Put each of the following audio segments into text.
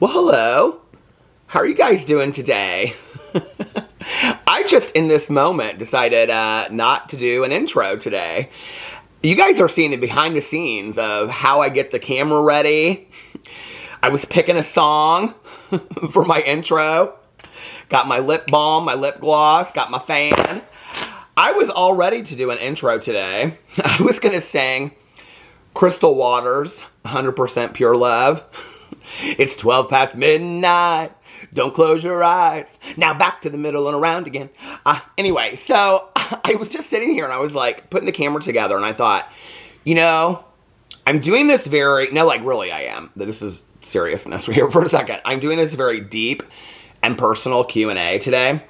Well, hello. How are you guys doing today? I just, in this moment, decided not to do an intro today. You guys are seeing the behind the scenes of how I get the camera ready. I was picking a song for my intro. Got my lip balm, my lip gloss, got my fan. I was all ready to do an intro today. I was going to sing Crystal Waters, 100% Pure Love. It's 12 past midnight. Don't close your eyes. Now back to the middle and around again. Anyway, so I was just sitting here and I was like putting the camera together and I thought, you know, I'm doing this really I am. This is seriousness here for a second. I'm doing this very deep and personal Q&A today.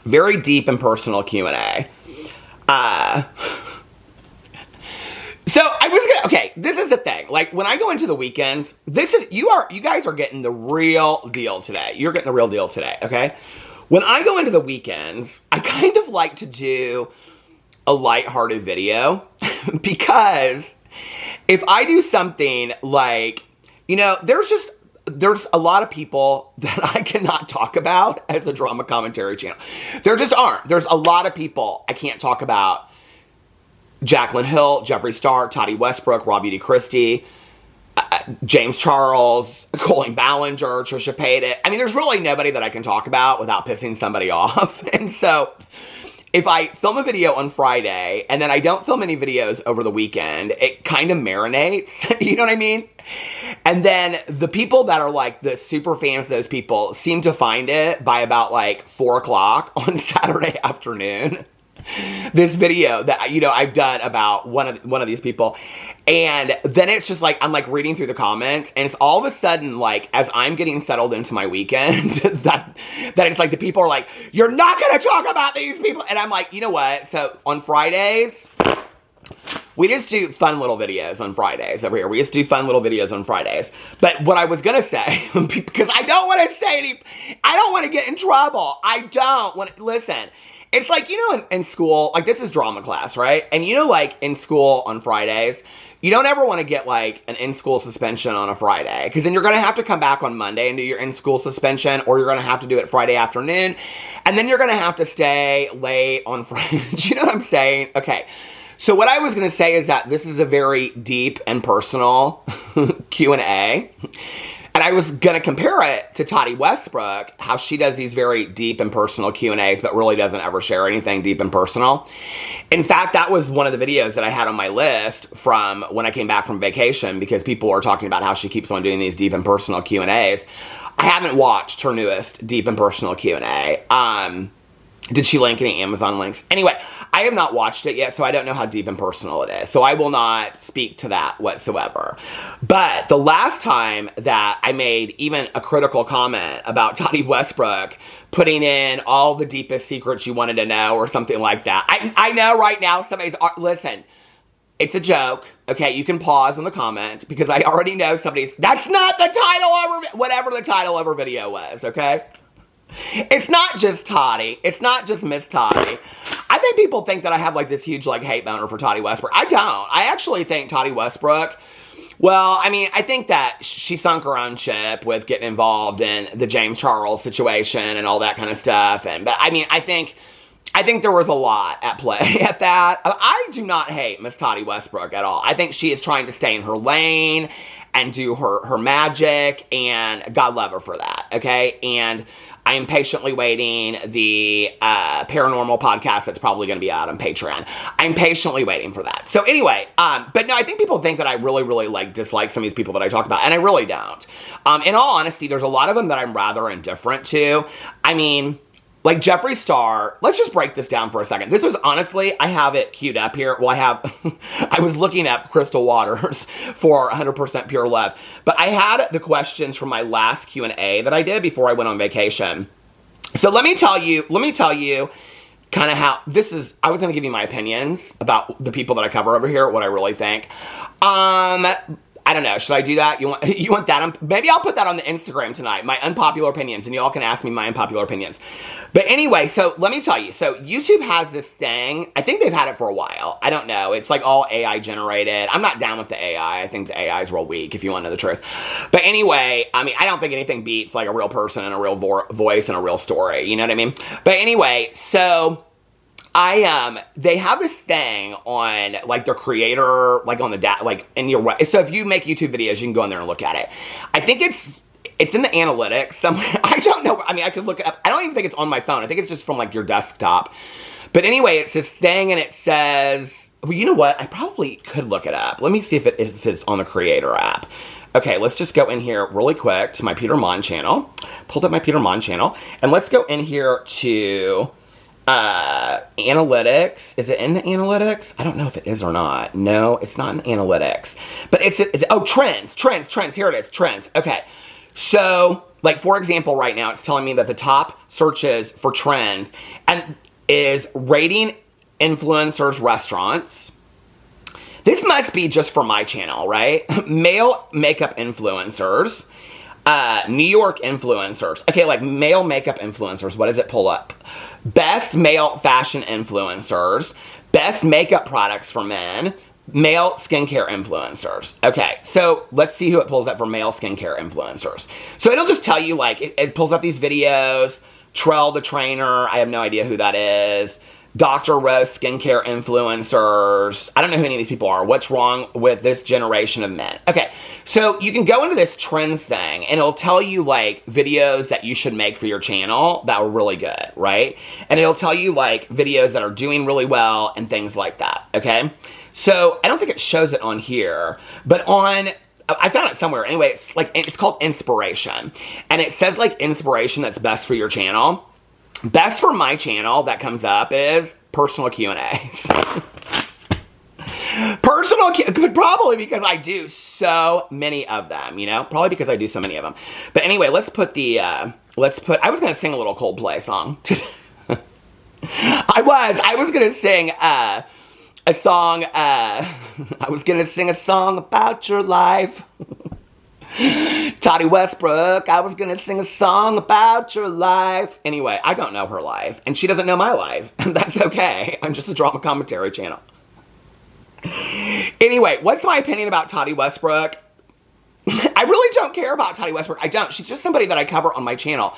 Very deep and personal Q&A. So I was gonna, okay, this is the thing. Like when I go into the weekends, you guys are getting the real deal today. You're getting the real deal today, okay? When I go into the weekends, I kind of like to do a lighthearted video because if I do something like, you know, there's a lot of people that I cannot talk about as a drama commentary channel. There just aren't. There's a lot of people I can't talk about. Jaclyn Hill, Jeffree Star, Tati Westbrook, Rob Beauty Christie, James Charles, Colleen Ballinger, Trisha Paytas. I mean, there's really nobody that I can talk about without pissing somebody off. And so if I film a video on Friday and then I don't film any videos over the weekend, it kind of marinates. You know what I mean? And then the people that are like the super fans of those people seem to find it by about like 4 o'clock on Saturday afternoon. This video that, you know, I've done about one of these people. And then it's just like, I'm like reading through the comments and it's all of a sudden like, as I'm getting settled into my weekend, that it's like the people are like, you're not going to talk about these people. And I'm like, you know what? So on Fridays, we just do fun little videos on Fridays over here. We just do fun little videos on Fridays. But what I was going to say, because I don't want to say I don't want to get in trouble. I don't want to, listen. It's like, you know, in school, like this is drama class, right? And you know, like in school on Fridays, you don't ever want to get like an in-school suspension on a Friday because then you're going to have to come back on Monday and do your in-school suspension, or you're going to have to do it Friday afternoon. And then you're going to have to stay late on Friday. You know what I'm saying? Okay. So what I was going to say is that this is a very deep and personal Q&A. And I was going to compare it to Tati Westbrook, how she does these very deep and personal Q&As, but really doesn't ever share anything deep and personal. In fact, that was one of the videos that I had on my list from when I came back from vacation, because people were talking about how she keeps on doing these deep and personal Q&As. I haven't watched her newest deep and personal Q&A. Did she link any Amazon links? Anyway, I have not watched it yet, so I don't know how deep and personal it is. So I will not speak to that whatsoever. But the last time that I made even a critical comment about Tati Westbrook putting in all the deepest secrets you wanted to know or something like that. I know right now somebody's, listen, it's a joke. Okay, you can pause in the comment because I already know that's not the title of her, whatever the title of her video was, okay? It's not just Tati. It's not just Miss Tati. I think people think that I have like this huge like hate boner for Tati Westbrook. I don't. I actually think Tati Westbrook, well, I mean, I think that she sunk her own ship with getting involved in the James Charles situation and all that kind of stuff. But I mean, I think there was a lot at play at that. I do not hate Miss Tati Westbrook at all. I think she is trying to stay in her lane and do her magic, and God love her for that, okay? And I am patiently waiting the paranormal podcast that's probably going to be out on Patreon. I'm patiently waiting for that. So anyway, but no, I think people think that I really, really dislike some of these people that I talk about, and I really don't. In all honesty, there's a lot of them that I'm rather indifferent to. I mean, like Jeffree Star, let's just break this down for a second. This was honestly, I have it queued up here. Well, I was looking up Crystal Waters for 100% Pure Love. But I had the questions from my last Q&A that I did before I went on vacation. So let me tell you kind of how this is. I was going to give you my opinions about the people that I cover over here, what I really think. I don't know. Should I do that? You want that? Maybe I'll put that on the Instagram tonight. My unpopular opinions, and you all can ask me my unpopular opinions. But anyway, so let me tell you. So YouTube has this thing. I think they've had it for a while. I don't know. It's like all AI generated. I'm not down with the AI. I think the AI is real weak, if you want to know the truth. But anyway, I mean, I don't think anything beats like a real person and a real voice and a real story. You know what I mean? But anyway, so they have this thing on, like, their creator, like, on the like, in your, so if you make YouTube videos, you can go in there and look at it. I think it's in the analytics somewhere. I don't know. I mean, I could look it up. I don't even think it's on my phone. I think it's just from, like, your desktop. But anyway, it's this thing, and it says, well, you know what? I probably could look it up. Let me see if it's on the creator app. Okay, let's just go in here really quick to my Peter Monn channel. Pulled up my Peter Monn channel. And let's go in here to analytics. Is it in the analytics? I don't know if it is or not. No, it's not in the analytics. But oh, trends. Here it is, trends. Okay. So, like, for example, right now, it's telling me that the top searches for trends and is rating influencers restaurants. This must be just for my channel, right? Male makeup influencers. New York influencers. Okay, like male makeup influencers. What does it pull up? Best male fashion influencers. Best makeup products for men. Male skincare influencers. Okay, so let's see who it pulls up for male skincare influencers. So it'll just tell you, like, it pulls up these videos. Trell the trainer. I have no idea who that is. Dr. Rose skincare influencers. I don't know who any of these people are. What's wrong with this generation of men? Okay, so you can go into this trends thing, and it'll tell you, like, videos that you should make for your channel that are really good, right? And it'll tell you, like, videos that are doing really well and things like that, okay? So I don't think it shows it on here, but I found it somewhere. Anyway, it's called inspiration, and it says, like, inspiration that's best for your channel. Best for my channel that comes up is personal Q&As. Probably because I do so many of them, you know? Probably because I do so many of them. But anyway, let's put I was going to sing a little Coldplay song. I was going to sing a song, I was going to sing a song about your life. Tati Westbrook, I was gonna sing a song about your life. Anyway, I don't know her life, and she doesn't know my life, and that's okay. I'm just a drama commentary channel. Anyway, what's my opinion about Tati Westbrook? I really don't care about Tati Westbrook. I don't. She's just somebody that I cover on my channel.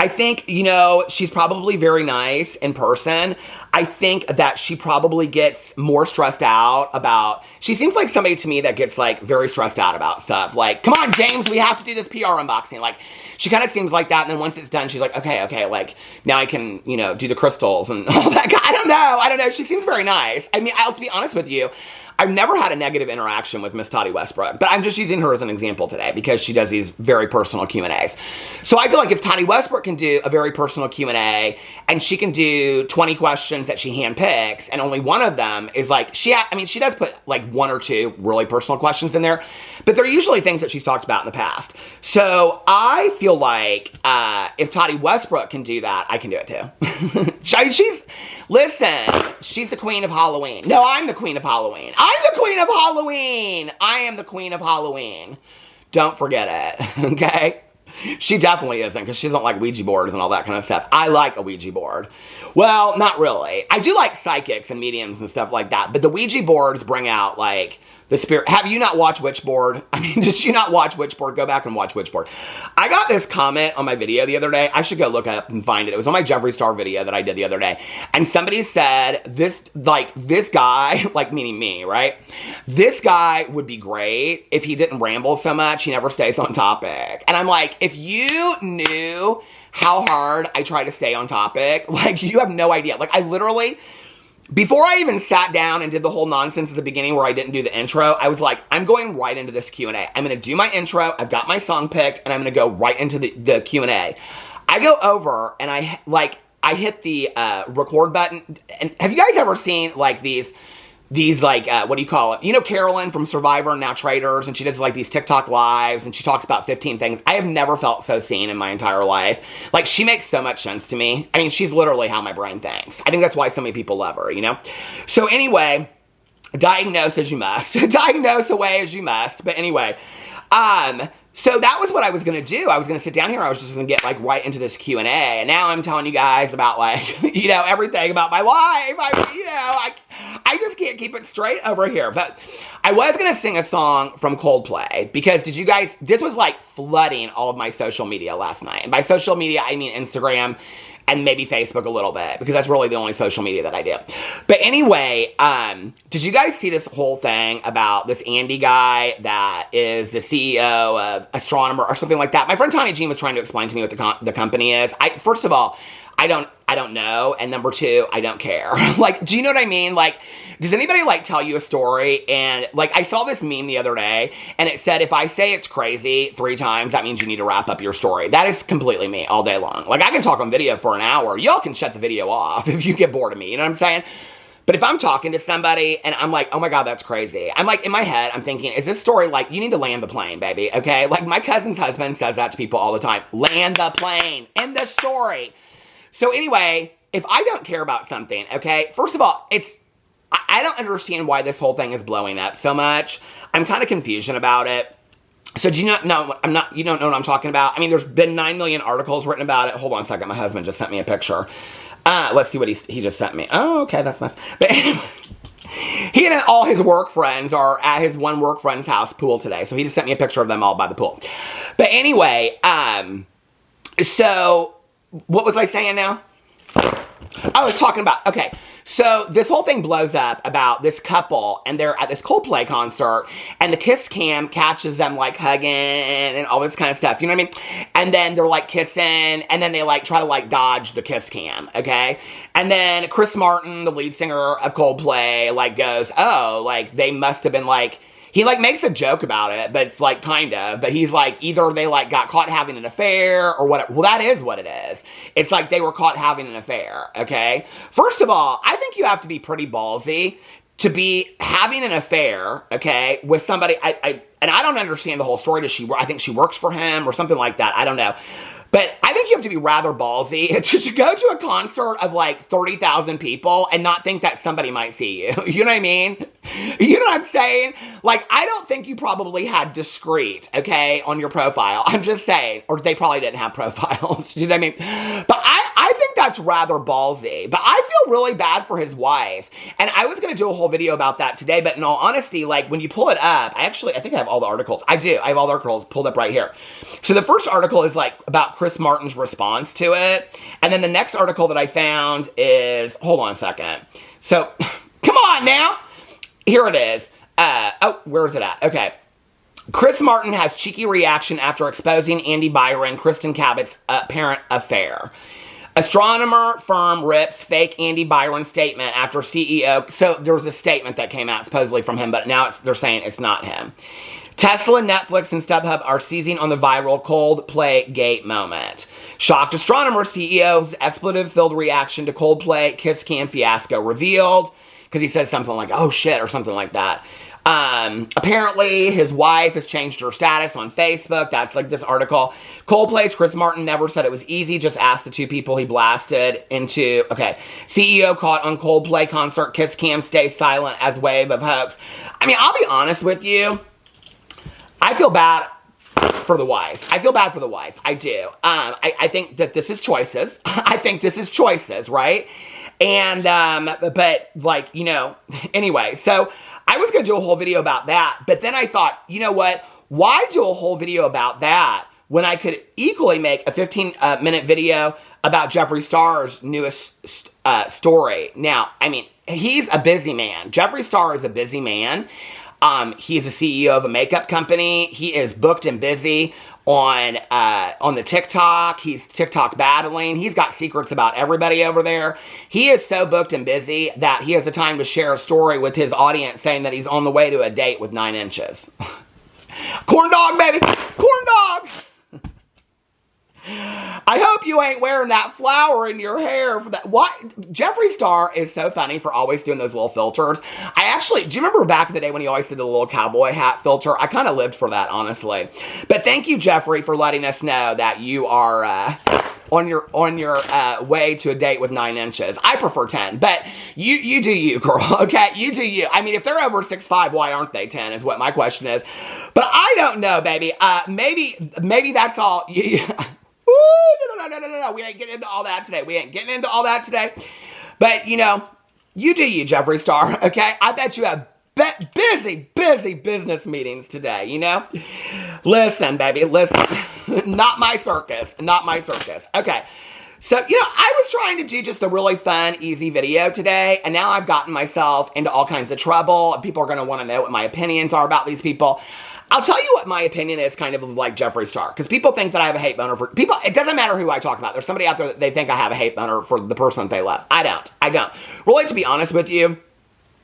I think, you know, she's probably very nice in person. I think that she probably gets more stressed out about, she seems like somebody to me that gets, like, very stressed out about stuff. Like, come on, James, we have to do this PR unboxing. Like, she kind of seems like that, and then once it's done, she's like, okay, like, now I can, you know, do the crystals and all that. I don't know. She seems very nice. I mean, I'll be honest with you. I've never had a negative interaction with Miss Tati Westbrook, but I'm just using her as an example today because she does these very personal Q&As. So I feel like if Tati Westbrook can do a very personal Q&A and she can do 20 questions that she handpicks and only one of them is like, she does put like one or two really personal questions in there, but they're usually things that she's talked about in the past. So I feel like if Tati Westbrook can do that, I can do it too. Listen, she's the queen of Halloween. No, I'm the queen of Halloween. I'm the queen of Halloween. I am the queen of Halloween. Don't forget it, okay? She definitely isn't, because she doesn't like Ouija boards and all that kind of stuff. I like a Ouija board. Well, not really. I do like psychics and mediums and stuff like that, but the Ouija boards bring out, like, the spirit. Have you not watched Witchboard? I mean, did you not watch Witchboard? Go back and watch Witchboard. I got this comment on my video the other day. I should go look it up and find it. It was on my Jeffree Star video that I did the other day. And somebody said, this guy, like meaning me, right? This guy would be great if he didn't ramble so much. He never stays on topic. And I'm like, if you knew how hard I try to stay on topic, like, you have no idea. Like, I literally, before I even sat down and did the whole nonsense at the beginning where I didn't do the intro, I was like, I'm going right into this Q&A. I'm going to do my intro. I've got my song picked, and I'm going to go right into the Q&A. I go over, and I hit the record button. And have you guys ever seen, like, these like, what do you call it? You know Carolyn from Survivor and Now Traders, and she does, like, these TikTok lives, and she talks about 15 things. I have never felt so seen in my entire life. Like, she makes so much sense to me. I mean, she's literally how my brain thinks. I think that's why so many people love her, you know? So anyway, diagnose as you must. Diagnose away as you must. But anyway, so that was what I was going to do. I was going to sit down here. I was just going to get like right into this Q&A. And now I'm telling you guys about like, you know, everything about my life. I just can't keep it straight over here. But I was going to sing a song from Coldplay because did you guys, this was like flooding all of my social media last night. And by social media, I mean Instagram and maybe Facebook a little bit, because that's really the only social media that I do. But anyway, did you guys see this whole thing about this Andy guy that is the CEO of Astronomer or something like that? My friend Tani Jean was trying to explain to me what the company is. First of all, I don't know, and number two, I don't care. Like, do you know what I mean? Like, does anybody, like, tell you a story? And, like, I saw this meme the other day, and it said, if I say it's crazy 3 times, that means you need to wrap up your story. That is completely me all day long. Like, I can talk on video for an hour. Y'all can shut the video off if you get bored of me, you know what I'm saying? But if I'm talking to somebody, and I'm like, oh my God, that's crazy. I'm like, in my head, I'm thinking, is this story, like, you need to land the plane, baby, okay? Like, my cousin's husband says that to people all the time. Land the plane. End the story. So anyway, if I don't care about something, okay, first of all, I don't understand why this whole thing is blowing up so much. I'm kind of confused about it. So do you not know, you don't know what I'm talking about? I mean, there's been 9 million articles written about it. Hold on a second, my husband just sent me a picture. Let's see what he just sent me. Oh, okay, that's nice. But anyway, he and all his work friends are at his one work friend's house pool today. So he just sent me a picture of them all by the pool. But anyway, so what was I saying now? I was talking about, okay, so this whole thing blows up about this couple, and they're at this Coldplay concert, and the kiss cam catches them, like, hugging and all this kind of stuff, you know what I mean? And then they're, like, kissing, and then they, like, try to, like, dodge the kiss cam, okay? And then Chris Martin, the lead singer of Coldplay, like, goes, oh, like, they must have been, like, he, like, makes a joke about it, but it's, like, kind of. But he's, like, either they, like, got caught having an affair or whatever. Well, that is what it is. It's like they were caught having an affair, okay? First of all, I think you have to be pretty ballsy to be having an affair, okay, with somebody. And I don't understand the whole story. I think she works for him or something like that. I don't know. But I think you have to be rather ballsy to go to a concert of like 30,000 people and not think that somebody might see you. You know what I mean? You know what I'm saying? Like, I don't think you probably had discreet, okay, on your profile. I'm just saying. Or they probably didn't have profiles. You know what I mean? But I think that's rather ballsy. But I feel really bad for his wife. And I was going to do a whole video about that today. But in all honesty, like, when you pull it up, I think I have all the articles. I do. I have all the articles pulled up right here. So the first article is, like, about Chris Martin's response to it. And then the next article that I found is, hold on a second. So, come on now. Here it is. Where is it at? Okay. Chris Martin has cheeky reaction after exposing Andy Byron, Kristen Cabot's apparent affair. Astronomer firm rips fake Andy Byron statement after CEO. So there was a statement that came out supposedly from him, but now they're saying it's not him. Tesla, Netflix, and StubHub are seizing on the viral Coldplay gate moment. Shocked astronomer CEO's expletive-filled reaction to Coldplay kiss cam fiasco revealed. Because he says something like, oh shit, or something like that. Apparently, his wife has changed her status on Facebook. That's like this article. Coldplay's Chris Martin never said it was easy, just asked the 2 people he blasted into. Okay. CEO caught on Coldplay concert, kiss cam, stay silent as wave of hopes. I mean, I'll be honest with you. I feel bad for the wife. I feel bad for the wife. I do. I think that this is choices. I think this is choices, right? And, but, like, you know, anyway, so I was going to do a whole video about that, but then I thought, you know what, why do a whole video about that when I could equally make a 15-minute video about Jeffree Star's newest story? Now, I mean, he's a busy man. Jeffree Star is a busy man. He's a CEO of a makeup company. He is booked and busy on the TikTok. He's TikTok battling. He's got secrets about everybody over there. He is so booked and busy that he has the time to share a story with his audience saying that he's on the way to a date with 9 inches. Corn dog, baby! Corn dog! I hope you ain't wearing that flower in your hair for that. What? Jeffree Star is so funny for always doing those little filters. Do you remember back in the day when he always did the little cowboy hat filter? I kind of lived for that, honestly. But thank you, Jeffree, for letting us know that you are on your way to a date with 9 inches. I prefer 10, but you do you, girl. Okay, you do you. I mean, if they're over 6'5", why aren't they 10? Is what my question is. But I don't know, baby. Maybe that's all. No. We ain't getting into all that today. But you know, you do you, Jeffree Star. Okay, I bet you have busy business meetings today, you know? Listen, baby, listen. Not my circus. Okay. So, you know, I was trying to do just a really fun, easy video today, and now I've gotten myself into all kinds of trouble, and people are going to want to know what my opinions are about these people. I'll tell you what my opinion is kind of like Jeffree Star, because people think that I have a hate boner for people. It doesn't matter who I talk about. There's somebody out there that they think I have a hate boner for the person that they love. I don't. Really, to be honest with you,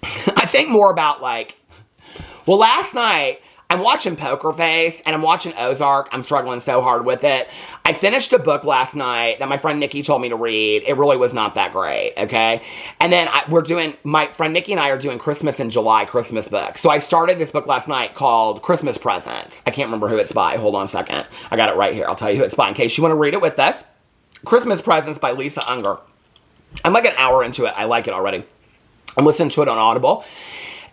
I think more about like, well, last night, I'm watching Poker Face, and I'm watching Ozark. I'm struggling so hard with it. I finished a book last night that my friend Nikki told me to read. It really was not that great, okay? And then my friend Nikki and I are doing Christmas in July Christmas book. So I started this book last night called Christmas Presents. I can't remember who it's by. Hold on a second. I got it right here. I'll tell you who it's by in case you want to read it with us. Christmas Presents by Lisa Unger. I'm like an hour into it. I like it already. I'm listening to it on Audible.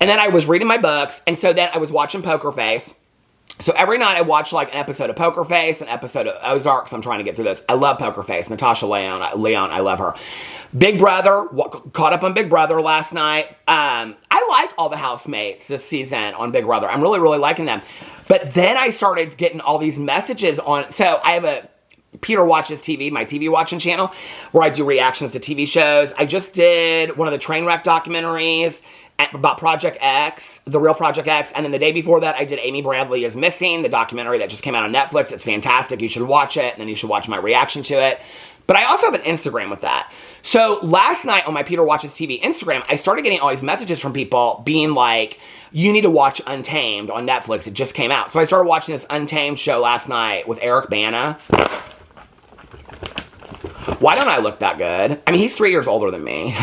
And then I was reading my books, and so then I was watching Poker Face. So every night I watch like an episode of Poker Face, an episode of Ozark, so I'm trying to get through this. I love Poker Face. Natasha Leon, I love her. Big Brother, caught up on Big Brother last night. I like all the housemates this season on Big Brother. I'm really, really liking them. But then I started getting all these messages on, so I have a Peter Watches TV, my TV watching channel, where I do reactions to TV shows. I just did one of the Trainwreck documentaries about Project X, the real Project X, and then the day before that, I did Amy Bradley is Missing, the documentary that just came out on Netflix. It's fantastic. You should watch it, and then you should watch my reaction to it. But I also have an Instagram with that. So last night on my Peter Watches TV Instagram, I started getting all these messages from people being like, you need to watch Untamed on Netflix. It just came out. So I started watching this Untamed show last night with Eric Bana. Why don't I look that good? I mean, he's 3 years older than me.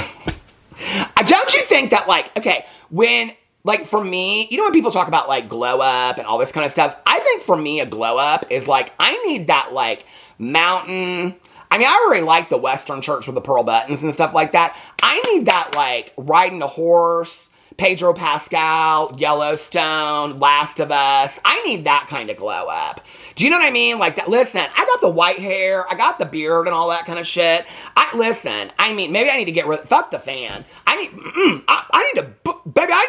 Don't you think that, like, okay, when, like, for me, you know when people talk about, like, glow up and all this kind of stuff? I think for me, a glow up is, like, I need that, like, mountain. I mean, I already like the Western church with the pearl buttons and stuff like that. I need that, like, riding a horse, Pedro Pascal, Yellowstone, Last of Us. I need that kind of glow up. Do you know what I mean? Like that. Listen, I got the white hair, I got the beard and all that kind of shit. I mean, maybe I need to get rid. Fuck the fan. I need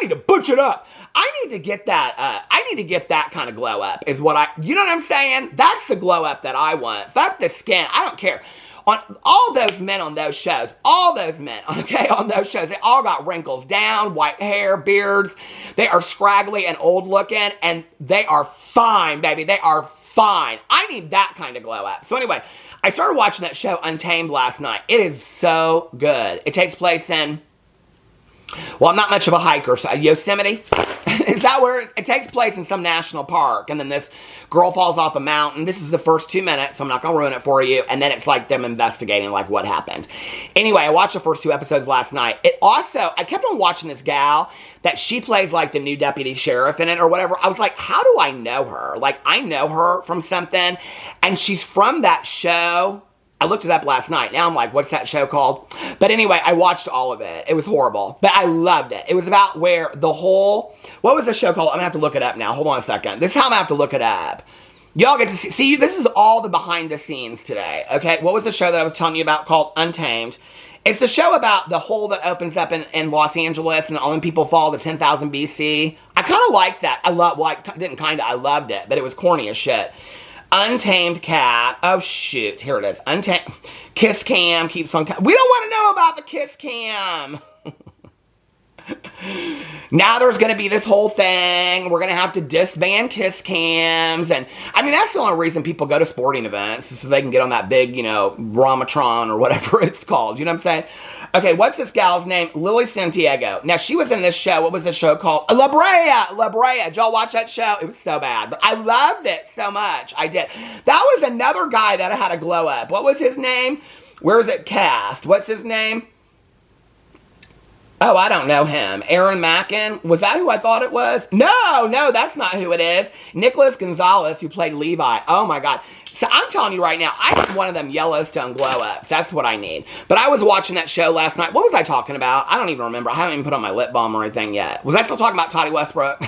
to butch it up. I need to get that. I need to get that kind of glow up. Is what you know what I'm saying? That's the glow up that I want. Fuck the skin. I don't care. On all those men on those shows, okay, on those shows, they all got wrinkles down, white hair, beards. They are scraggly and old looking, and they are fine, baby. They are fine. I need that kind of glow up. So anyway, I started watching that show Untamed last night. It is so good. It takes place in, well, I'm not much of a hiker, so Yosemite. Is that where it takes place in some national park? And then this girl falls off a mountain. This is the first 2 minutes, so I'm not going to ruin it for you. And then it's like them investigating like what happened. Anyway, I watched the first 2 episodes last night. I kept on watching this gal that she plays like the new deputy sheriff in it or whatever. I was like, how do I know her? Like, I know her from something. And she's from that show. I looked it up last night. Now I'm like, what's that show called? But anyway, I watched all of it. It was horrible. But I loved it. It was about where what was the show called? I'm going to have to look it up now. Hold on a second. This is how I'm going to have to look it up. Y'all get to see, this is all the behind the scenes today. Okay, what was the show that I was telling you about called Untamed? It's a show about the hole that opens up in Los Angeles and all the people fall to 10,000 BC. I kind of liked that. I loved it, but it was corny as shit. Untamed cat. Oh, shoot. Here it is. Untamed. Kiss cam keeps on. We don't want to know about the kiss cam. Now there's going to be this whole thing. We're going to have to disband kiss cams. And, I mean, that's the only reason people go to sporting events. So they can get on that big, you know, Ramatron or whatever it's called. You know what I'm saying? Okay, what's this gal's name? Lily Santiago. Now, she was in this show. What was the show called? La Brea. Did y'all watch that show? It was so bad. But I loved it so much. I did. That was another guy that had a glow up. What was his name? Where is it cast? What's his name? Oh, I don't know him. Aaron Mackin? Was that who I thought it was? No, that's not who it is. Nicholas Gonzalez, who played Levi. Oh, my God. So I'm telling you right now, I need one of them Yellowstone glow-ups. That's what I need. But I was watching that show last night. What was I talking about? I don't even remember. I haven't even put on my lip balm or anything yet. Was I still talking about Tati Westbrook?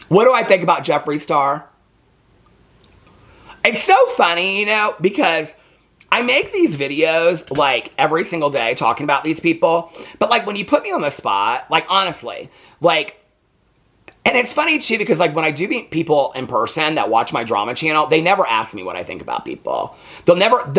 What do I think about Jeffree Star? It's so funny, you know, because I make these videos, like, every single day talking about these people. But, like, when you put me on the spot, like, honestly, like, and it's funny, too, because, like, when I do meet people in person that watch my drama channel, they never ask me what I think about people. They'll,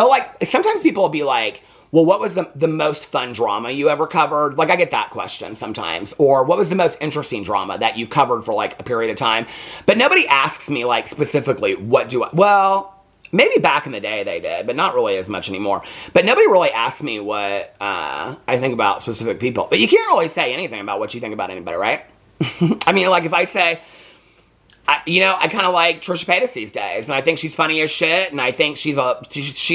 like, sometimes people will be like, well, what was the most fun drama you ever covered? Like, I get that question sometimes. Or, what was the most interesting drama that you covered for, like, a period of time? But nobody asks me, like, specifically, well, maybe back in the day they did, but not really as much anymore. But nobody really asks me what I think about specific people. But you can't really say anything about what you think about anybody, right? I mean, like, if I say, you know, I kind of like Trisha Paytas these days, and I think she's funny as shit, and I think she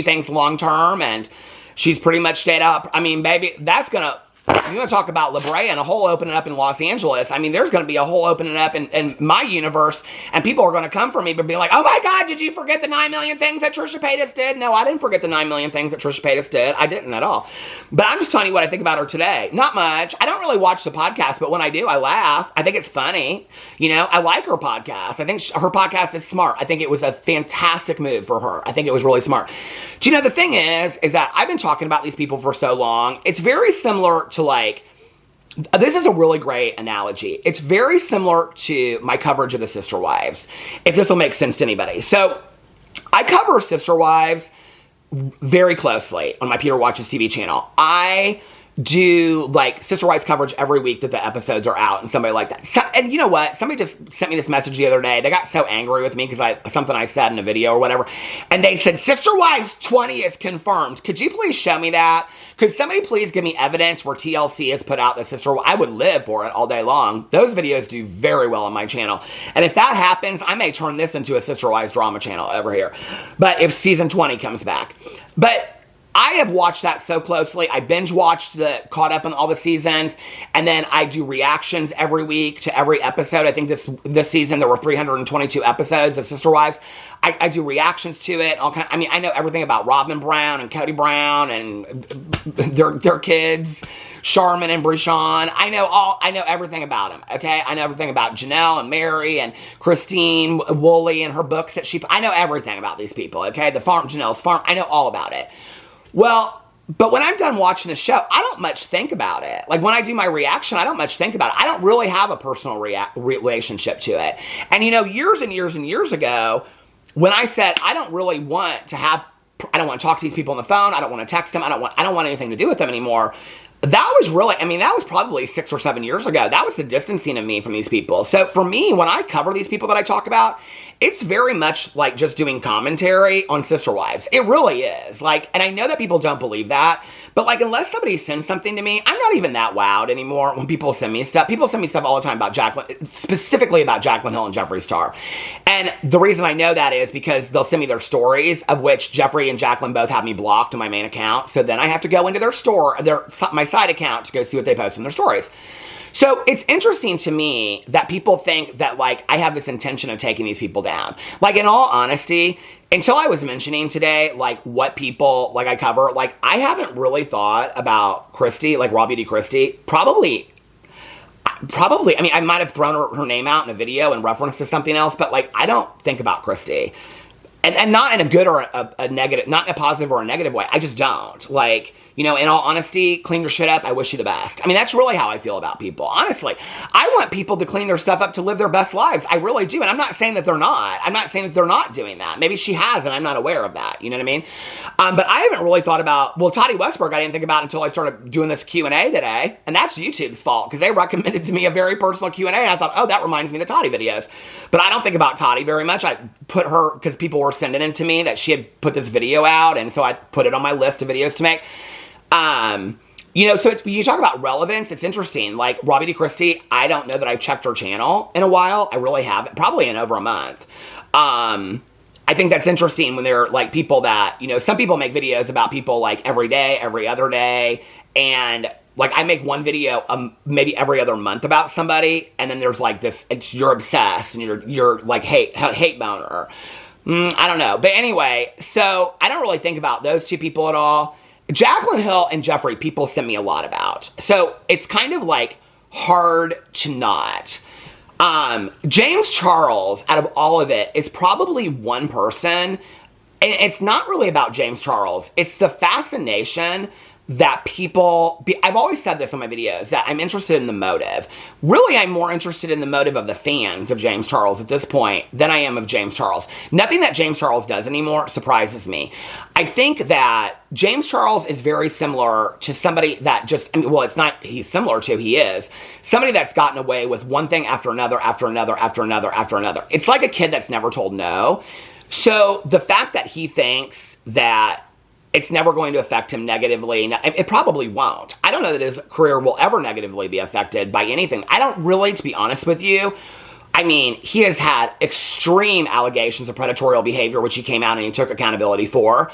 thinks long-term, and she's pretty much stayed up. I mean, baby, that's gonna, you're gonna talk about La Brea and a hole opening up in Los Angeles. I mean, there's gonna be a hole opening up in my universe, and people are gonna come for me, but be like, oh my God, did you forget the 9 million things that Trisha Paytas did? No, I didn't forget the 9 million things that Trisha Paytas did. I didn't at all. But I'm just telling you what I think about her today. Not much. I don't really watch the podcast, but when I do, I laugh. I think it's funny. You know, I like her podcast. I think her podcast is smart. I think it was a fantastic move for her. I think it was really smart. Do you know, the thing is that I've been talking about these people for so long. It's very similar to, like, this is a really great analogy. It's very similar to my coverage of the Sister Wives, if this will make sense to anybody. So, I cover Sister Wives very closely on my Peter Watches TV channel. I do, like, Sister Wives coverage every week that the episodes are out and somebody like that. So, and you know what? Somebody just sent me this message the other day. They got so angry with me because something I said in a video or whatever. And they said, Sister Wives 20 is confirmed. Could you please show me that? Could somebody please give me evidence where TLC has put out the Sister Wives? I would live for it all day long. Those videos do very well on my channel. And if that happens, I may turn this into a Sister Wives drama channel over here. But if season 20 comes back. But I have watched that so closely. I binge watched caught up on all the seasons, and then I do reactions every week to every episode. I think this season there were 322 episodes of Sister Wives. I do reactions to it. I mean, I know everything about Robin Brown and Cody Brown and their kids, Charmin and Brishon. I know everything about them. Okay, I know everything about Janelle and Mary and Christine Woolley and her books that I know everything about these people. Okay, Janelle's farm. I know all about it. Well, but when I'm done watching the show, I don't much think about it. Like, when I do my reaction, I don't much think about it. I don't really have a personal relationship to it. And, you know, years and years and years ago, when I said, I don't want to talk to these people on the phone, I don't want to text them, I don't want anything to do with them anymore. That was really, I mean, that was probably 6 or 7 years ago. That was the distancing of me from these people. So for me, when I cover these people that I talk about, it's very much like just doing commentary on Sister Wives. It really is. Like, and I know that people don't believe that, but, like, unless somebody sends something to me, I'm not even that wowed anymore when people send me stuff. People send me stuff all the time about specifically about Jaclyn Hill and Jeffree Star. And the reason I know that is because they'll send me their stories, of which Jeffree and Jaclyn both have me blocked on my main account. So then I have to go into their store, my side account, to go see what they post in their stories. So it's interesting to me that people think that, like, I have this intention of taking these people down. Like, in all honesty, until I was mentioning today, like, what people, like, I cover, like, I haven't really thought about Christy, like, Raw Beauty Christy. Probably, I mean, I might have thrown her name out in a video in reference to something else, but, like, I don't think about Christy. And not in a good or a negative, not in a positive or a negative way. I just don't. Like, you know, in all honesty, clean your shit up. I wish you the best. I mean, that's really how I feel about people. Honestly, I want people to clean their stuff up to live their best lives. I really do. And I'm not saying that they're not. I'm not saying that they're not doing that. Maybe she has, and I'm not aware of that. You know what I mean? But I haven't really thought about, well, Tati Westbrook, I didn't think about until I started doing this Q&A today. And that's YouTube's fault, because they recommended to me a very personal Q&A. And I thought, oh, that reminds me of the Tati videos. But I don't think about Tati very much. I put her, because people were sending it to me that she had put this video out. And so I put it on my list of videos to make. You know, so you talk about relevance, it's interesting. Like, Raw Beauty Christy, I don't know that I've checked her channel in a while. I really haven't. Probably in over a month. I think that's interesting when they're, like, people that, you know, some people make videos about people, like, every day, every other day. And Like, I make one video maybe every other month about somebody, and then there's like this, you're obsessed, and you're like hate boner. I don't know. But anyway, so I don't really think about those two people at all. Jaclyn Hill and Jeffree, people send me a lot about. So it's kind of like hard to not. James Charles, out of all of it, is probably one person, and it's not really about James Charles. It's the fascination that people, I've always said this on my videos, that I'm interested in the motive. Really, I'm more interested in the motive of the fans of James Charles at this point than I am of James Charles. Nothing that James Charles does anymore surprises me. I think that James Charles is very similar to somebody that just, I mean, well, it's not he's similar to, he is somebody that's gotten away with one thing after another, after another, after another, after another. It's like a kid that's never told no. So the fact that he thinks that it's never going to affect him negatively, it probably won't. I don't know that his career will ever negatively be affected by anything. I don't really, to be honest with you, I mean, he has had extreme allegations of predatory behavior, which he came out and he took accountability for.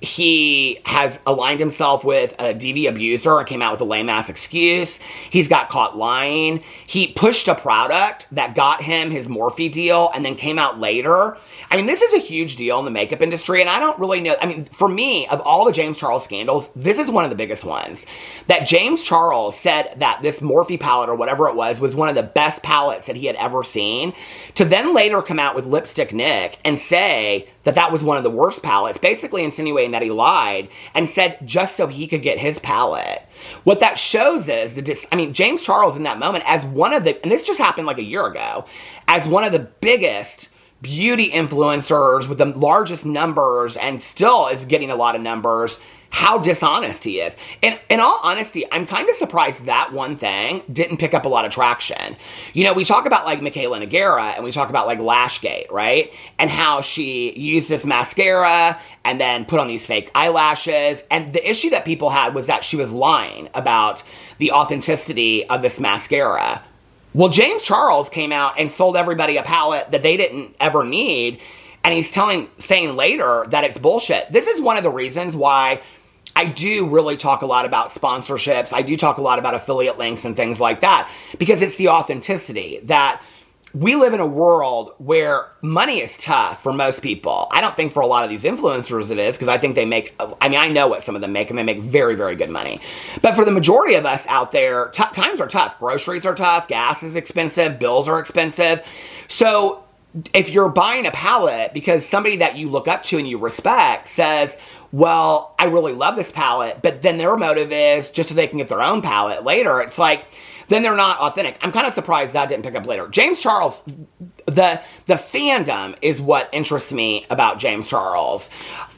He has aligned himself with a DV abuser and came out with a lame-ass excuse. He's got caught lying. He pushed a product that got him his Morphe deal and then came out later. I mean, this is a huge deal in the makeup industry, and I don't really know. I mean, for me, of all the James Charles scandals, this is one of the biggest ones. That James Charles said that this Morphe palette or whatever it was one of the best palettes that he had ever seen, to then later come out with Lipstick Nick and say that that was one of the worst palettes, basically insinuating that he lied and said just so he could get his palette. What that shows is, James Charles in that moment, as one of the, and this just happened like a year ago, as one of the biggest beauty influencers with the largest numbers and still is getting a lot of numbers, how dishonest he is. And in all honesty, I'm kind of surprised that one thing didn't pick up a lot of traction. You know, we talk about like Michaela Nogueira and we talk about like Lashgate, right? And how she used this mascara and then put on these fake eyelashes. And the issue that people had was that she was lying about the authenticity of this mascara. Well, James Charles came out and sold everybody a palette that they didn't ever need. And he's saying later that it's bullshit. This is one of the reasons why I do really talk a lot about sponsorships. I do talk a lot about affiliate links and things like that, because it's the authenticity that we live in a world where money is tough for most people. I don't think for a lot of these influencers it is, because I think they make, I mean, I know what some of them make, and they make very, very good money. But for the majority of us out there, times are tough. Groceries are tough. Gas is expensive. Bills are expensive. So if you're buying a palette because somebody that you look up to and you respect says, well, I really love this palette, but then their motive is just so they can get their own palette later, it's like, then they're not authentic. I'm kind of surprised that didn't pick up later. James Charles, the fandom is what interests me about James Charles.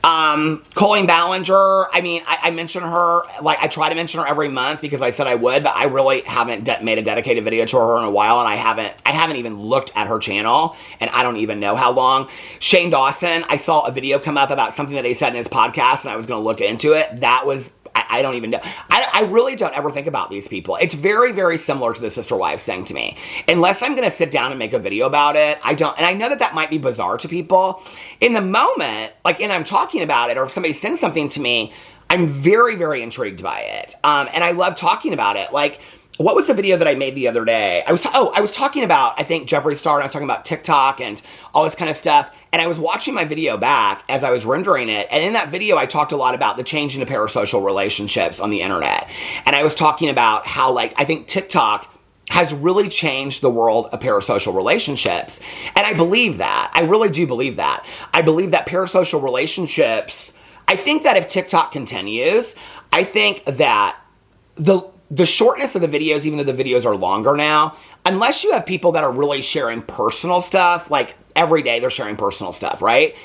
Colleen Ballinger, I mean, I mention her, like, I try to mention her every month because I said I would, but I really haven't made a dedicated video to her in a while, and I haven't even looked at her channel, and I don't even know how long. Shane Dawson, I saw a video come up about something that he said in his podcast, and I was going to look into it. That was, I don't even know. I really don't ever think about these people. It's very, very similar to the Sister Wives thing to me. Unless I'm going to sit down and make a video about it, I don't. And I know that that might be bizarre to people. In the moment, like, and I'm talking about it, or if somebody sends something to me, I'm very, very intrigued by it. And I love talking about it. Like, what was the video that I made the other day? I was talking about, I think, Jeffree Star, and I was talking about TikTok and all this kind of stuff. And I was watching my video back as I was rendering it. And in that video, I talked a lot about the change into parasocial relationships on the internet. And I was talking about how, like, I think TikTok has really changed the world of parasocial relationships. And I believe that. I really do believe that. I believe that parasocial relationships, I think that if TikTok continues, I think that the shortness of the videos, even though the videos are longer now, unless you have people that are really sharing personal stuff, like every day they're sharing personal stuff, right?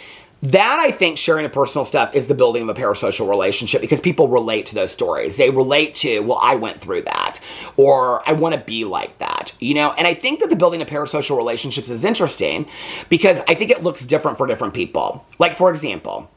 That, I think, sharing of personal stuff is the building of a parasocial relationship, because people relate to those stories. They relate to, well, I went through that, or I want to be like that, you know? And I think that the building of parasocial relationships is interesting because I think it looks different for different people. Like, for example,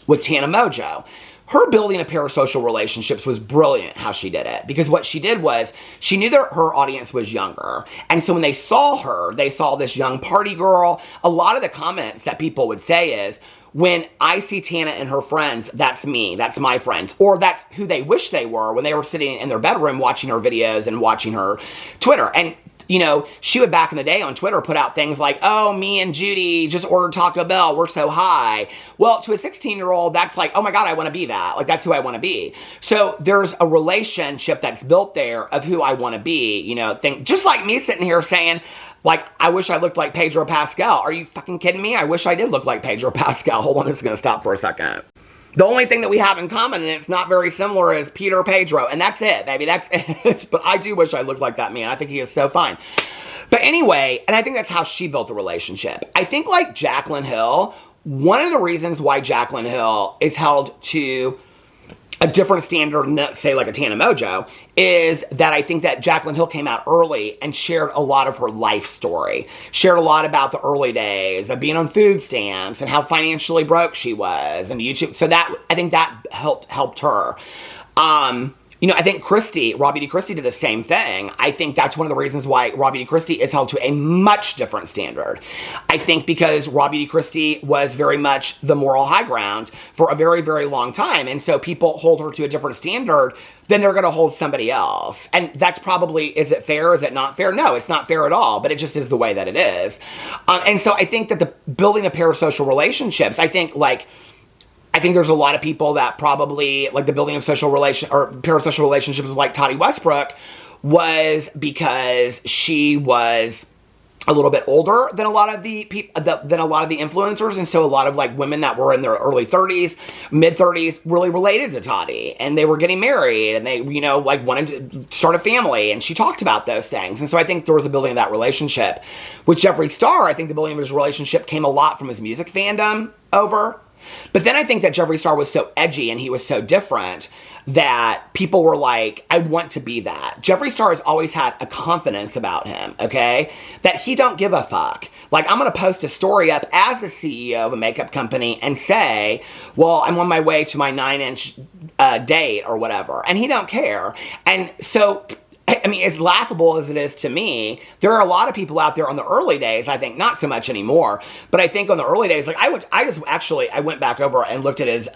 with Tana Mojo, her building of parasocial relationships was brilliant how she did it. Because what she did was, she knew that her audience was younger. And so when they saw her, they saw this young party girl. A lot of the comments that people would say is, when I see Tana and her friends, that's me, that's my friends, or that's who they wish they were when they were sitting in their bedroom watching her videos and watching her Twitter. And you know, she would back in the day on Twitter put out things like, oh, me and Judy just ordered Taco Bell, we're so high. Well, to a 16-year-old, that's like, oh my God, I want to be that. Like, that's who I want to be. So there's a relationship that's built there of who I want to be, you know, just like me sitting here saying, like, I wish I looked like Pedro Pascal. Are you fucking kidding me? I wish I did look like Pedro Pascal. Hold on, I'm just going to stop for a second. The only thing that we have in common, and it's not very similar, is Peter Pedro. And that's it, baby. That's it. But I do wish I looked like that man. I think he is so fine. But anyway, and I think that's how she built the relationship. I think like Jaclyn Hill, one of the reasons why Jaclyn Hill is held to a different standard than, say, like a Tana Mongeau, is that I think that Jaclyn Hill came out early and shared a lot of her life story. Shared a lot about the early days of being on food stamps and how financially broke she was and YouTube. So that, I think that helped her. You know, I think Robbie D. Christie did the same thing. I think that's one of the reasons why Robbie D. Christie is held to a much different standard. I think because Robbie D. Christie was very much the moral high ground for a very, very long time. And so people hold her to a different standard than they're going to hold somebody else. And that's probably, is it fair? Is it not fair? No, it's not fair at all, but it just is the way that it is. And so I think that the building of parasocial relationships, I think there's a lot of people that probably, like the building of parasocial relationships with like Tati Westbrook was because she was a little bit older than a lot of the influencers, and so a lot of like women that were in their early 30s, mid 30s really related to Tati, and they were getting married, and they, you know, like wanted to start a family, and she talked about those things, and so I think there was a building of that relationship. With Jeffree Star, I think the building of his relationship came a lot from his music fandom over. But then I think that Jeffree Star was so edgy and he was so different that people were like, I want to be that. Jeffree Star has always had a confidence about him, okay? That he don't give a fuck. Like, I'm going to post a story up as the CEO of a makeup company and say, well, I'm on my way to my 9-inch date or whatever. And he don't care. And so, I mean, as laughable as it is to me, there are a lot of people out there on the early days, I think not so much anymore, but I think on the early days, like I went back over and looked at his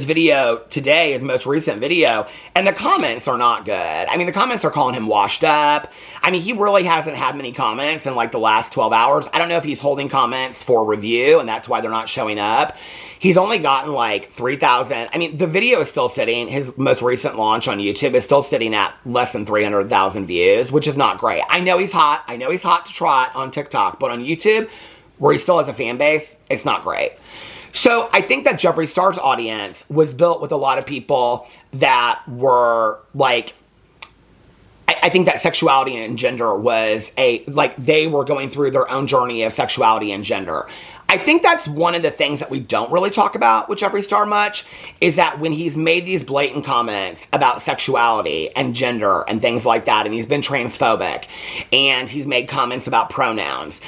video today, his most recent video, and the comments are not good. I mean, the comments are calling him washed up. I mean, he really hasn't had many comments in like the last 12 hours. I don't know if he's holding comments for review and that's why they're not showing up. He's only gotten like 3,000. I mean, the video is still sitting. His most recent launch on YouTube is still sitting at less than 300,000 views, which is not great. I know he's hot. I know he's hot to trot on TikTok, but on YouTube, where he still has a fan base, it's not great. So I think that Jeffree Star's audience was built with a lot of people that were like, I think that sexuality and gender was they were going through their own journey of sexuality and gender. I think that's one of the things that we don't really talk about with Jeffree Star much, is that when he's made these blatant comments about sexuality and gender and things like that, and he's been transphobic, and he's made comments about pronouns,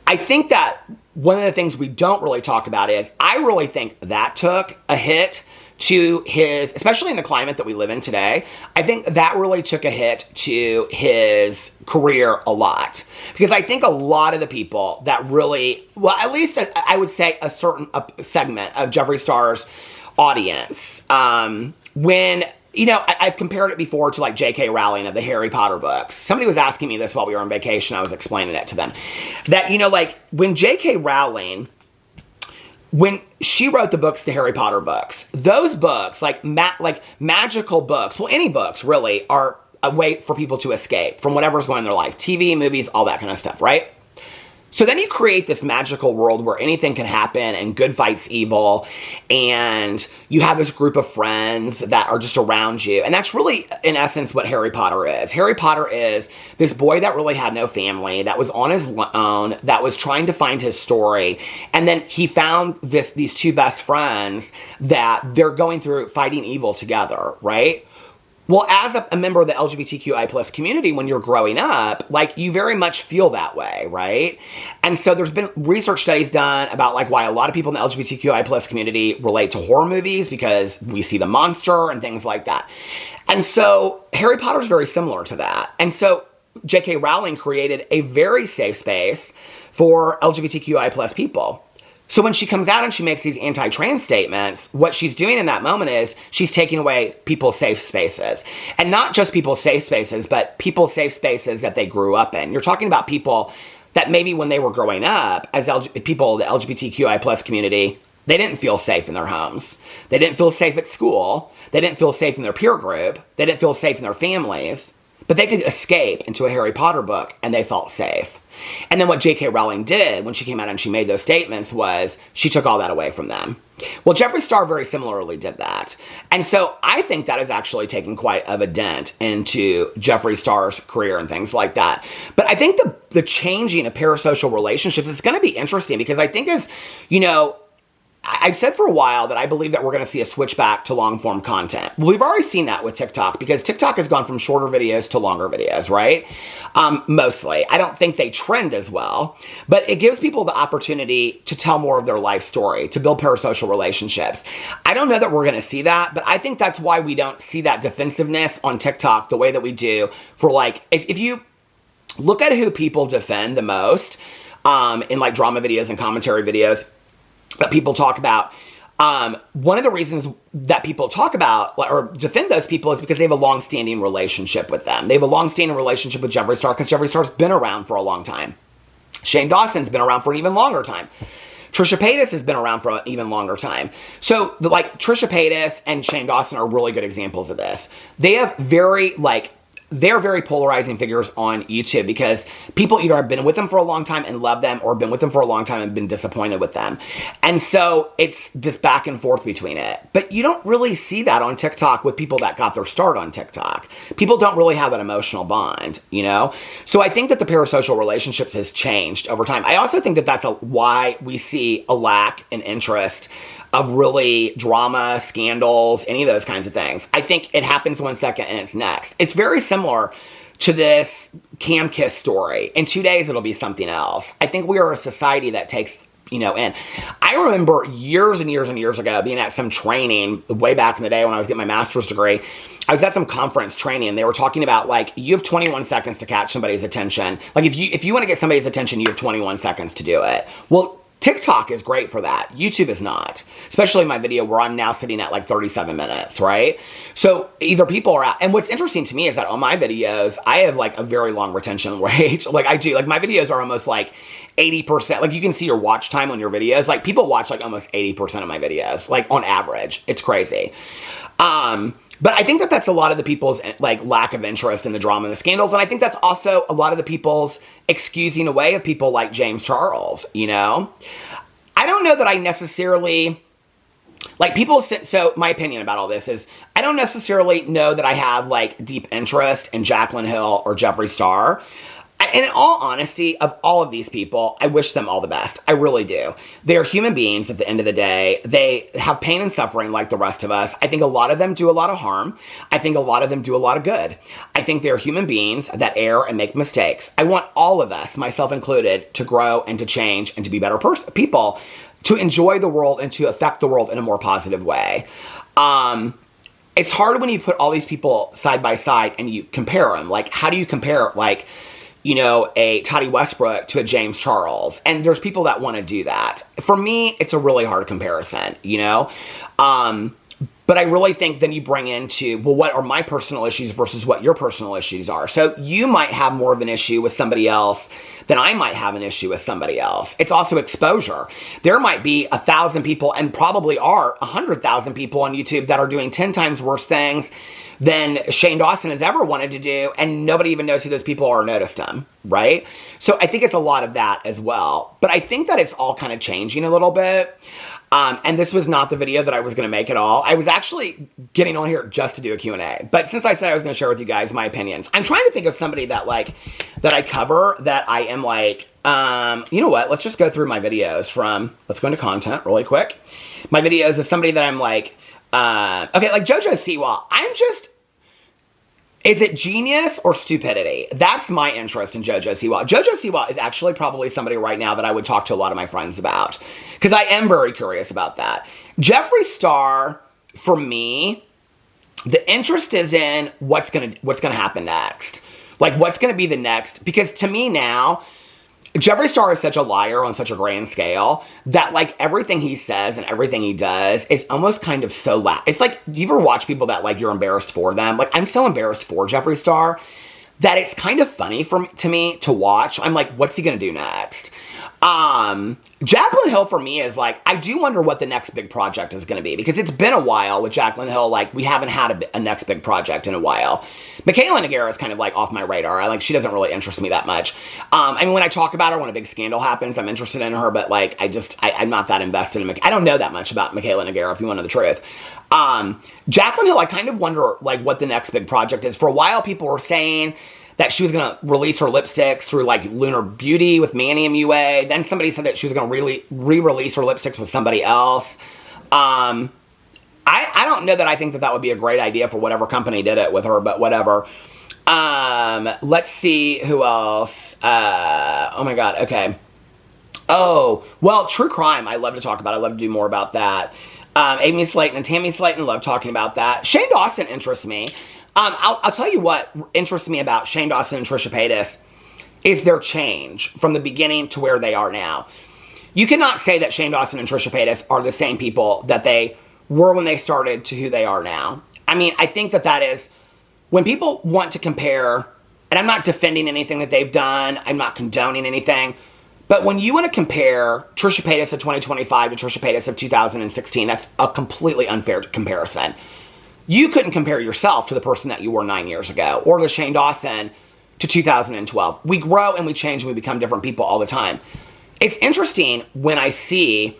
I think that one of the things we don't really talk about is, I really think that took a hit to his, especially in the climate that we live in today, I think that really took a hit to his career a lot. Because I think a lot of the people that really, well, at least I would say a certain segment of Jeffree Star's audience, when, you know, I've compared it before to like J.K. Rowling of the Harry Potter books. Somebody was asking me this while we were on vacation. I was explaining it to them. That, you know, like when J.K. Rowling, when she wrote the books, the Harry Potter books, those books, like magical books, well, any books really, are a way for people to escape from whatever's going on in their life. TV, movies, all that kind of stuff, right? So then you create this magical world where anything can happen and good fights evil, and you have this group of friends that are just around you. And that's really, in essence, what Harry Potter is. Harry Potter is this boy that really had no family, that was on his own, that was trying to find his story. And then he found these two best friends that they're going through fighting evil together, right? Well, as a member of the LGBTQI plus community, when you're growing up, like, you very much feel that way, right? And so there's been research studies done about like why a lot of people in the LGBTQI plus community relate to horror movies, because we see the monster and things like that. And so Harry Potter is very similar to that. And so J.K. Rowling created a very safe space for LGBTQI plus people. So when she comes out and she makes these anti-trans statements, what she's doing in that moment is she's taking away people's safe spaces. And not just people's safe spaces, but people's safe spaces that they grew up in. You're talking about people that maybe when they were growing up, as people, the LGBTQI plus community, they didn't feel safe in their homes. They didn't feel safe at school. They didn't feel safe in their peer group. They didn't feel safe in their families. But they could escape into a Harry Potter book and they felt safe. And then what J.K. Rowling did when she came out and she made those statements was she took all that away from them. Well, Jeffree Star very similarly did that. And so I think that is actually taking quite of a dent into Jeffree Star's career and things like that. But I think the changing of parasocial relationships is going to be interesting because I think as, you know, I've said for a while that I believe that we're going to see a switch back to long-form content. Well, we've already seen that with TikTok because TikTok has gone from shorter videos to longer videos, right? Mostly. I don't think they trend as well, but it gives people the opportunity to tell more of their life story, to build parasocial relationships. I don't know that we're going to see that, but I think that's why we don't see that defensiveness on TikTok the way that we do for like, if you look at who people defend the most in like drama videos and commentary videos, that people talk about. One of the reasons that people talk about or defend those people is because they have a long-standing relationship with them. They have a long-standing relationship with Jeffree Star because Jeffree Star's been around for a long time. Shane Dawson's been around for an even longer time. Trisha Paytas has been around for an even longer time. So, like, Trisha Paytas and Shane Dawson are really good examples of this. They have they're very polarizing figures on YouTube because people either have been with them for a long time and love them or been with them for a long time and been disappointed with them. And so it's this back and forth between it. But you don't really see that on TikTok with people that got their start on TikTok. People don't really have that emotional bond, you know? So I think that the parasocial relationships has changed over time. I also think that that's why we see a lack in interest of really drama, scandals, any of those kinds of things. I think it happens 1 second and it's next. It's very similar to this Cam Kiss story. In 2 days, it'll be something else. I think we are a society that takes, you know, in. I remember years and years and years ago being at some training way back in the day when I was getting my master's degree. I was at some conference training and they were talking about like, you have 21 seconds to catch somebody's attention. Like if you want to get somebody's attention, you have 21 seconds to do it. Well, TikTok is great for that. YouTube is not. Especially my video where I'm now sitting at like 37 minutes, right? So either people are out. And what's interesting to me is that on my videos, I have like a very long retention rate. Like I do. Like my videos are almost like 80%. Like you can see your watch time on your videos. Like people watch like almost 80% of my videos. Like on average. It's crazy. But I think that that's a lot of the people's like lack of interest in the drama and the scandals. And I think that's also a lot of the people's excusing away of people like James Charles, you know? I don't know that I necessarily, like people, so my opinion about all this is, I don't necessarily know that I have like deep interest in Jaclyn Hill or Jeffree Star. And in all honesty, of all of these people, I wish them all the best. I really do. They're human beings at the end of the day. They have pain and suffering like the rest of us. I think a lot of them do a lot of harm. I think a lot of them do a lot of good. I think they're human beings that err and make mistakes. I want all of us, myself included, to grow and to change and to be better people, to enjoy the world and to affect the world in a more positive way. It's hard when you put all these people side by side and you compare them. Like, how do you compare, like, you know, a Tati Westbrook to a James Charles? And there's people that want to do that. For me, it's a really hard comparison, you know? But I really think then you bring into, well, what are my personal issues versus what your personal issues are? So you might have more of an issue with somebody else than I might have an issue with somebody else. It's also exposure. There might be 1,000 people, and probably are 100,000 people on YouTube that are doing 10 times worse things than Shane Dawson has ever wanted to do, and nobody even knows who those people are or noticed them, right? So I think it's a lot of that as well. But I think that it's all kind of changing a little bit. And this was not the video that I was going to make at all. I was actually getting on here just to do a Q&A. But since I said I was going to share with you guys my opinions, I'm trying to think of somebody that that I cover that I am like, you know what? Let's just go through my videos let's go into content really quick. My videos is somebody that I'm like, okay, like JoJo Siwa. Is it genius or stupidity? That's my interest in JoJo Siwa. JoJo Siwa is actually probably somebody right now that I would talk to a lot of my friends about, because I am very curious about that. Jeffree Star, for me, the interest is in what's gonna happen next. Like, what's gonna be the next? Because to me now, Jeffree Star is such a liar on such a grand scale that, like, everything he says and everything he does is almost kind of so loud. It's like, you ever watch people that, like, you're embarrassed for them? Like, I'm so embarrassed for Jeffree Star that it's kind of funny to me to watch. I'm like, what's he gonna do next? Jaclyn Hill for me is like, I do wonder what the next big project is going to be, because it's been a while with Jaclyn Hill. Like, we haven't had a next big project in a while. Michaela Nogueira is kind of like off my radar. She doesn't really interest me that much. I mean, when I talk about her, when a big scandal happens, I'm interested in her, but like, I'm not that invested in I don't know that much about Michaela Nogueira, if you want to know the truth. Jaclyn Hill, I kind of wonder like what the next big project is. For a while, people were saying that she was going to release her lipsticks through, like, Lunar Beauty with Manny MUA. Then somebody said that she was going to re-release her lipsticks with somebody else. I don't know that I think that would be a great idea for whatever company did it with her, but whatever. Let's see who else. Oh, my God. Okay. Oh, well, true crime I love to talk about. I love to do more about that. Amy Slayton and Tammy Slayton, love talking about that. Shane Dawson interests me. I'll tell you what interests me about Shane Dawson and Trisha Paytas is their change from the beginning to where they are now. You cannot say that Shane Dawson and Trisha Paytas are the same people that they were when they started to who they are now. I mean, I think that is, when people want to compare, and I'm not defending anything that they've done, I'm not condoning anything, but when you want to compare Trisha Paytas of 2025 to Trisha Paytas of 2016, that's a completely unfair comparison. You couldn't compare yourself to the person that you were 9 years ago, or the Shane Dawson to 2012. We grow and we change and we become different people all the time. It's interesting when I see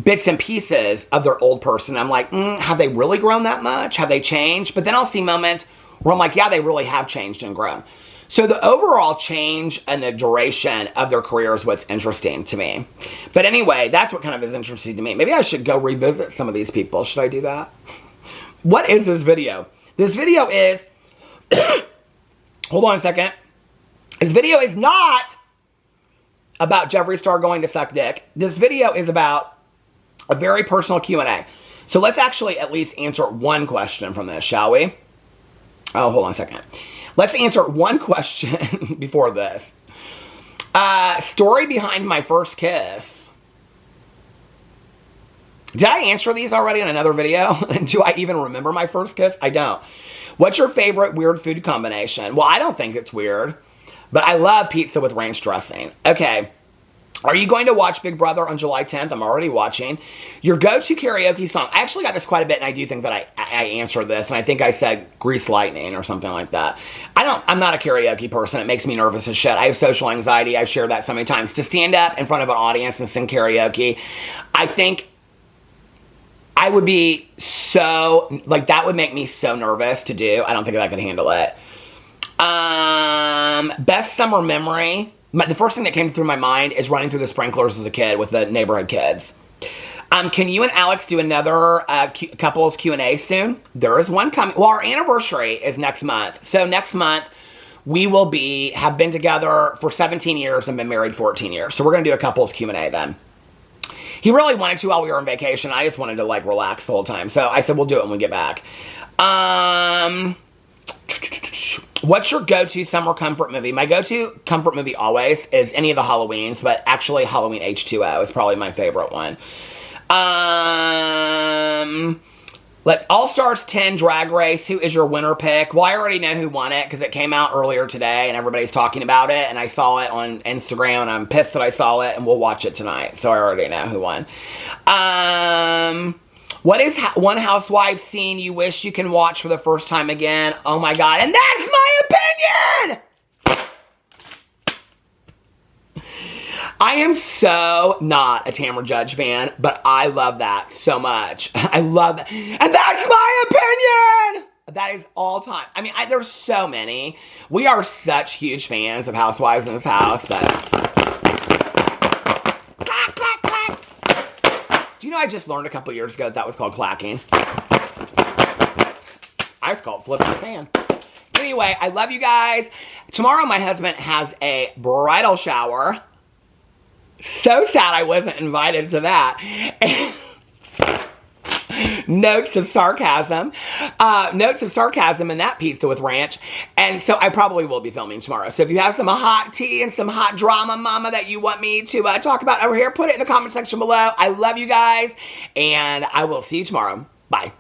bits and pieces of their old person. I'm like, have they really grown that much? Have they changed? But then I'll see moments where I'm like, yeah, they really have changed and grown. So the overall change and the duration of their career is what's interesting to me. But anyway, that's what kind of is interesting to me. Maybe I should go revisit some of these people. Should I do that? What is this video? This video is, hold on a second. This video is not about Jeffree Star going to suck dick. This video is about a very personal Q&A. So let's actually at least answer one question from this, shall we? Oh, hold on a second. Let's answer one question before this. Story behind my first kiss. Did I answer these already in another video? Do I even remember my first kiss? I don't. What's your favorite weird food combination? Well, I don't think it's weird, but I love pizza with ranch dressing. Okay. Are you going to watch Big Brother on July 10th? I'm already watching. Your go-to karaoke song. I actually got this quite a bit, and I do think that I answered this, and I think I said Grease Lightning or something like that. I'm not a karaoke person. It makes me nervous as shit. I have social anxiety. I've shared that so many times. To stand up in front of an audience and sing karaoke, I think I would be so, like, that would make me so nervous to do. I don't think I could handle it. Best summer memory. The first thing that came through my mind is running through the sprinklers as a kid with the neighborhood kids. Can you and Alex do another couples Q&A soon? There is one coming. Well, our anniversary is next month. So next month, we will have been together for 17 years and been married 14 years. So we're going to do a couples Q&A then. He really wanted to while we were on vacation. I just wanted to, like, relax the whole time. So I said, we'll do it when we get back. What's your go-to summer comfort movie? My go-to comfort movie always is any of the Halloweens, but actually Halloween H2O is probably my favorite one. All Stars 10 Drag Race. Who is your winner pick? Well, I already know who won it because it came out earlier today and everybody's talking about it, and I saw it on Instagram and I'm pissed that I saw it, and we'll watch it tonight. So I already know who won. What is one housewife scene you wish you can watch for the first time again? Oh my God. And that's my opinion! I am so not a Tamra Judge fan, but I love that so much. I love that. And that's my opinion! That is all time. I mean, there's so many. We are such huge fans of housewives in this house, but... Clack, clack, clack. Do you know I just learned a couple years ago that was called clacking? I just call it flipping the fan. Anyway, I love you guys. Tomorrow my husband has a bridal shower. So sad I wasn't invited to that. notes of sarcasm. Notes of sarcasm in that pizza with ranch. And so I probably will be filming tomorrow. So if you have some hot tea and some hot drama, mama, that you want me to talk about over here, put it in the comment section below. I love you guys, and I will see you tomorrow. Bye.